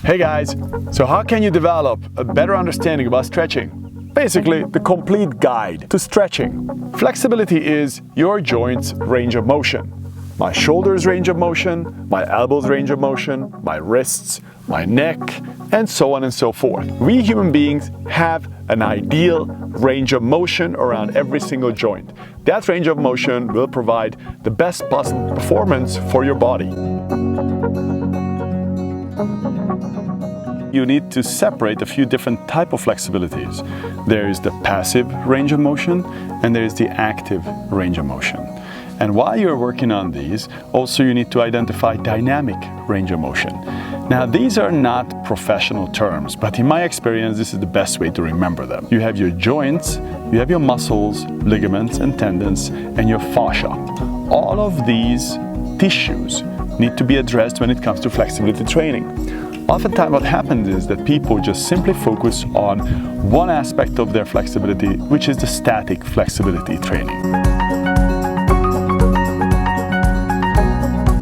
Hey guys, so how can you develop a better understanding about stretching? Basically, the complete guide to stretching. Flexibility is your joints' range of motion. My shoulders' range of motion, my elbows' range of motion, my wrists, my neck, and so on and so forth. We human beings have an ideal range of motion around every single joint. That range of motion will provide the best possible performance for your body. You need to separate a few different types of flexibilities. There is the passive range of motion and there is the active range of motion. And while you're working on these, also you need to identify dynamic range of motion. Now, these are not professional terms, but in my experience, this is the best way to remember them. You have your joints, you have your muscles, ligaments and tendons, and your fascia. All of these tissues need to be addressed when it comes to flexibility training. Oftentimes what happens is that people just simply focus on one aspect of their flexibility, which is the static flexibility training.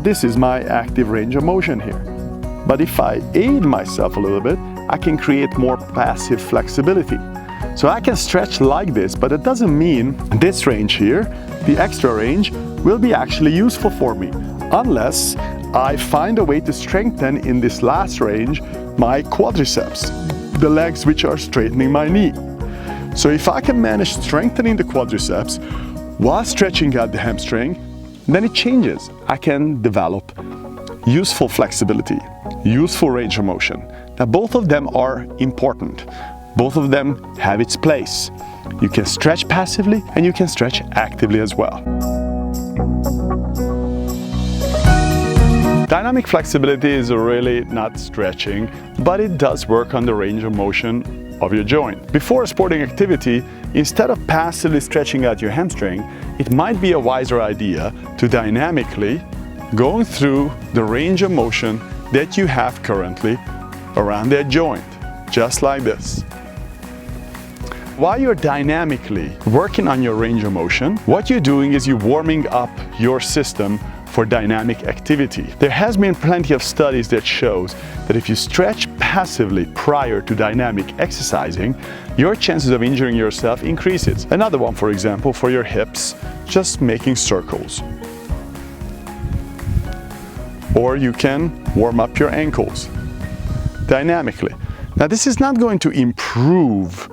This is my active range of motion here. But if I aid myself a little bit, I can create more passive flexibility. So I can stretch like this, but it doesn't mean this range here, the extra range, will be actually useful for me, unless I find a way to strengthen in this last range my quadriceps, the legs which are straightening my knee. So if I can manage strengthening the quadriceps while stretching out the hamstring, then it changes. I can develop useful flexibility, useful range of motion. Now both of them are important. Both of them have its place. You can stretch passively and you can stretch actively as well. Dynamic flexibility is really not stretching, but it does work on the range of motion of your joint. Before a sporting activity, instead of passively stretching out your hamstring, it might be a wiser idea to dynamically go through the range of motion that you have currently around that joint, just like this. While you're dynamically working on your range of motion, what you're doing is you're warming up your system for dynamic activity. There has been plenty of studies that shows that if you stretch passively prior to dynamic exercising, your chances of injuring yourself increases. Another one, for example, for your hips, just making circles. Or you can warm up your ankles dynamically. Now this is not going to improve,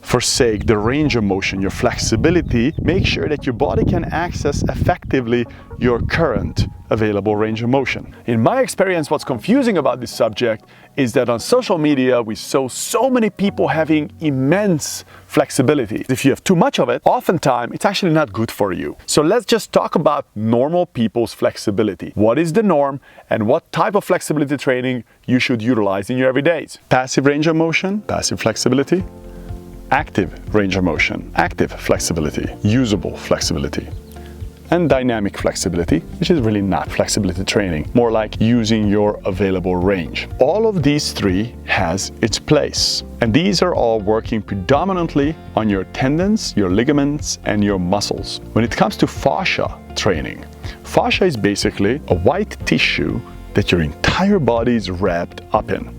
forsake the range of motion, your flexibility. Make sure that your body can access effectively your current available range of motion. In my experience, what's confusing about this subject is that on social media we saw so many people having immense flexibility. If you have too much of it, oftentimes it's actually not good for you. So let's just talk about normal people's flexibility. What is the norm and what type of flexibility training you should utilize in your everydays? Passive range of motion, passive flexibility. Active range of motion, active flexibility, usable flexibility, and dynamic flexibility, which is really not flexibility training, more like using your available range. All of these three has its place, and these are all working predominantly on your tendons, your ligaments, and your muscles. When it comes to fascia training, fascia is basically a white tissue that your entire body is wrapped up in.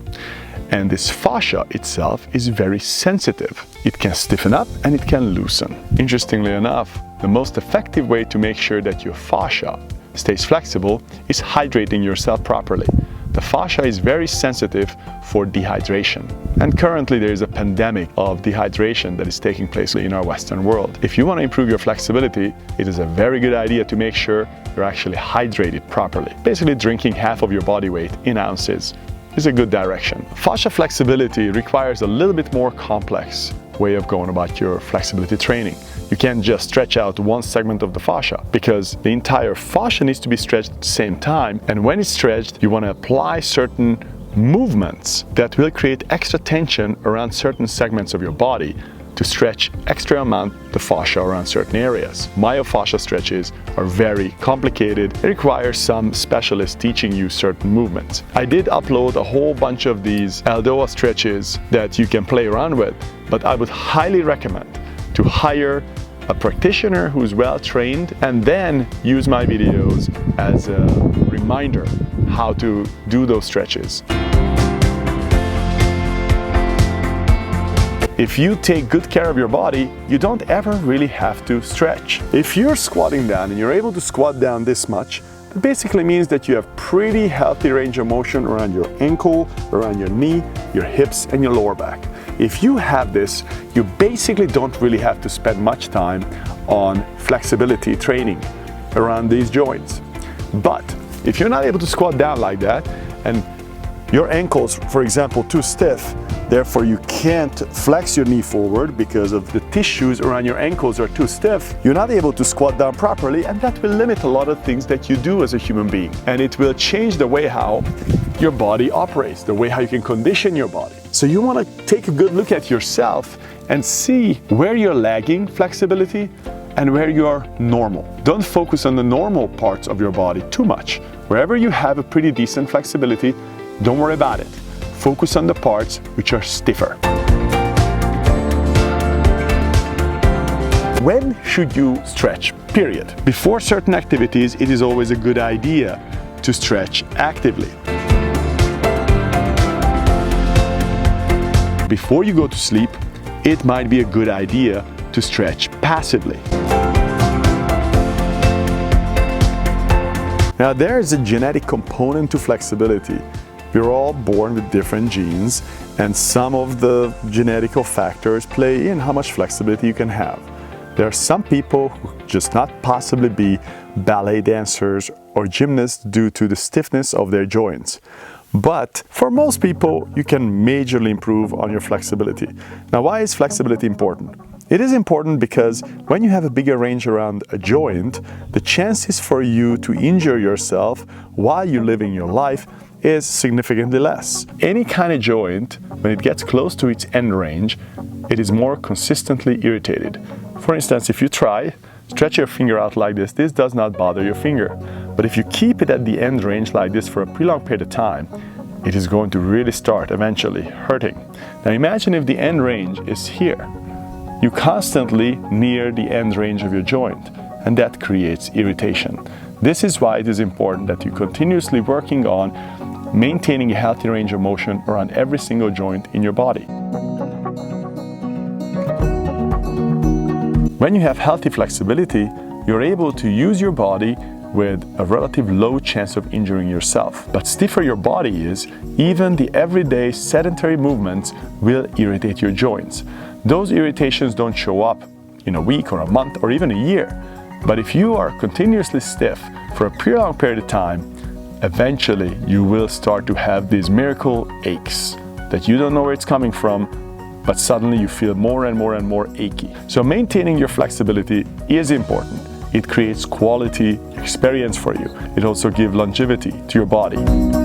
And this fascia itself is very sensitive. It can stiffen up and it can loosen. Interestingly enough, the most effective way to make sure that your fascia stays flexible is hydrating yourself properly. The fascia is very sensitive for dehydration. And currently there is a pandemic of dehydration that is taking place in our Western world. If you want to improve your flexibility, it is a very good idea to make sure you're actually hydrated properly. Basically drinking half of your body weight in ounces is a good direction. Fascia flexibility requires a little bit more complex way of going about your flexibility training. You can't just stretch out one segment of the fascia because the entire fascia needs to be stretched at the same time, and when it's stretched, you want to apply certain movements that will create extra tension around certain segments of your body to stretch extra amount the fascia around certain areas. Myofascial stretches are very complicated. It requires some specialists teaching you certain movements. I did upload a whole bunch of these Aldoa stretches that you can play around with, but I would highly recommend to hire a practitioner who's well trained and then use my videos as a reminder how to do those stretches. if you take good care of your body, you don't ever really have to stretch. If you're squatting down and you're able to squat down this much, it basically means that you have pretty healthy range of motion around your ankle, around your knee, your hips, and your lower back. If you have this, you basically don't really have to spend much time on flexibility training around these joints. But if you're not able to squat down like that, and your ankles, for example, too stiff, therefore you can't flex your knee forward because of the tissues around your ankles are too stiff, you're not able to squat down properly, and that will limit a lot of things that you do as a human being. And it will change the way how your body operates, the way how you can condition your body. So you want to take a good look at yourself and see where you're lagging flexibility and where you're normal. Don't focus on the normal parts of your body too much. Wherever you have a pretty decent flexibility, don't worry about it. Focus on the parts which are stiffer. When should you stretch? Period. Before certain activities, it is always a good idea to stretch actively. Before you go to sleep, it might be a good idea to stretch passively. Now, there is a genetic component to flexibility. We're all born with different genes, and some of the genetical factors play in how much flexibility you can have. There are some people who just not possibly be ballet dancers or gymnasts due to the stiffness of their joints. But for most people, you can majorly improve on your flexibility. Now, why is flexibility important? It is important because when you have a bigger range around a joint, the chances for you to injure yourself while you're living your life is significantly less. Any kind of joint, when it gets close to its end range, it is more consistently irritated. For instance, if you stretch your finger out like this does not bother your finger. But if you keep it at the end range like this for a prolonged period of time, it is going to really start eventually hurting. Now imagine if the end range is here. You constantly near the end range of your joint, and that creates irritation. This is why it is important that you continuously working on maintaining a healthy range of motion around every single joint in your body. When you have healthy flexibility, you're able to use your body with a relative low chance of injuring yourself. But stiffer your body is, even the everyday sedentary movements will irritate your joints. Those irritations don't show up in a week or a month or even a year. But if you are continuously stiff for a pretty long period of time, eventually you will start to have these miracle aches that you don't know where it's coming from, but suddenly you feel more and more and more achy. So maintaining your flexibility is important. It creates quality experience for you. It also gives longevity to your body.